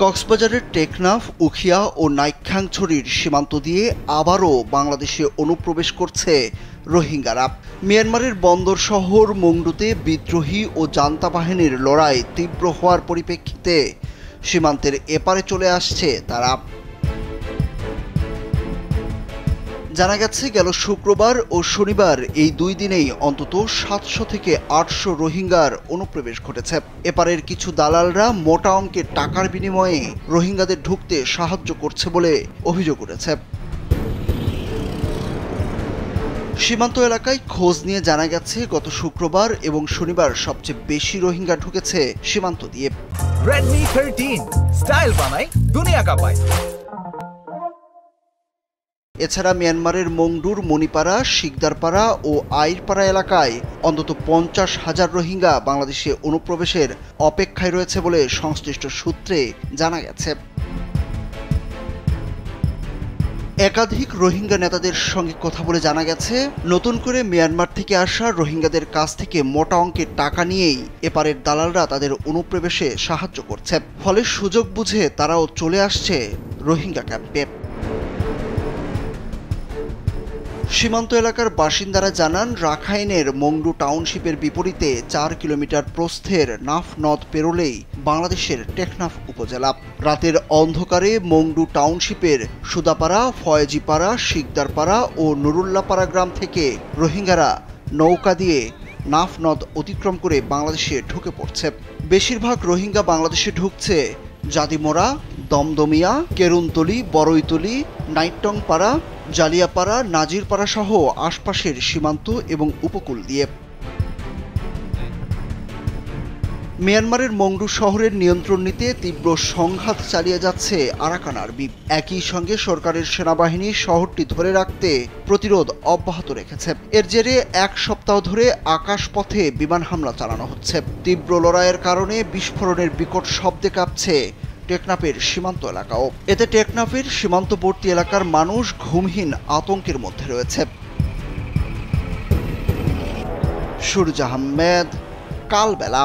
কক্সবাজারের টেকনাফ, উখিয়া ও নাইক্ষ্যংছড়ির সীমান্ত দিয়ে আবারও বাংলাদেশে অনুপ্রবেশ করছে রোহিঙ্গারা। মিয়ানমারের বন্দর শহর মংডুতে বিদ্রোহী ও জান্তা বাহিনীর লড়াই তীব্র হওয়ার পরিপ্রেক্ষিতে সীমান্তের এপারে চলে আসছে তারা। জানা গেছে, গেল শুক্রবার ও শনিবার এই দুই দিনেই অন্তত 700 থেকে 800 রোহিঙ্গার অনুপ্রবেশ ঘটেছে। এপারের কিছু দালালরা মোটা অঙ্কের টাকার বিনিময়ে রোহিঙ্গাদের ঢুকতে সাহায্য করছে বলে অভিযোগ উঠেছে। সীমান্ত এলাকায় খোঁজ নিয়ে জানা গেছে, গত শুক্রবার এবং শনিবার সবচেয়ে বেশি রোহিঙ্গা ঢুকেছে সীমান্ত দিয়ে। Redmi 13 স্টাইল বানাই দুনিয়া কাঁপায়। এছাড়া মিয়ানমারের মংডুর, মণিপাড়া, শিকদারপাড়া ও আইরপাড়া এলাকায় অন্তত 50,000 রোহিঙ্গা বাংলাদেশে অনুপ্রবেশের অপেক্ষায় রয়েছে বলে সংশ্লিষ্ট সূত্রে জানা গেছে। একাধিক রোহিঙ্গা নেতাদের সঙ্গে কথা বলে জানা গেছে, নতুন করে মিয়ানমার থেকে আসা রোহিঙ্গাদের কাছ থেকে মোটা অঙ্কের টাকা নিয়েই এপারের দালালরা তাদের অনুপ্রবেশে সাহায্য করছে। ফলে সুযোগ বুঝে তারাও চলে আসছে রোহিঙ্গা ক্যাম্পে। সীমান্ত এলাকার বাসিন্দারা জানান, রাখাইনের মংডু টাউনশিপের বিপরীতে 4 কিলোমিটার প্রস্থের নাফ নদ পেরোলেই বাংলাদেশের টেকনাফ উপজেলা। রাতের অন্ধকারে মংডু টাউনশিপের সুদাপাড়া, ফয়েজিপাড়া, শিকদারপাড়া ও নুরুল্লাপাড়া গ্রাম থেকে রোহিঙ্গারা নৌকা দিয়ে নাফ নদ অতিক্রম করে বাংলাদেশে ঢুকে পড়ছে। বেশিরভাগ রোহিঙ্গা বাংলাদেশে ঢুকছে জাদিমোড়া, দমদমিয়া, কেরুনতলি, বড়ইতলি, নাইটংপাড়া, জালিয়াপাড়া, নাজিরপাড়া সহ আশপাশের সীমান্ত এবং উপকূল দিয়ে। মিয়ানমারের মংডু শহরের নিয়ন্ত্রণ নিতে তীব্র সংঘাত চালিয়ে যাচ্ছে আরাকান আর্মি। একই সঙ্গে সরকারের সেনাবাহিনী শহরটি ধরে রাখতে প্রতিরোধ অব্যাহত রেখেছে। এর জেরে 1 সপ্তাহ ধরে আকাশপথে বিমান হামলা চালানো হচ্ছে। তীব্র লড়াইয়ের কারণে বিস্ফোরণের বিকট শব্দে কাঁপছে টেকনাফের সীমান্ত এলাকাও। এতে টেকনাফের সীমান্তবর্তী এলাকার মানুষ ঘুমহীন আতঙ্কের মধ্যে রয়েছে। সুরজ আহমেদ, কালবেলা।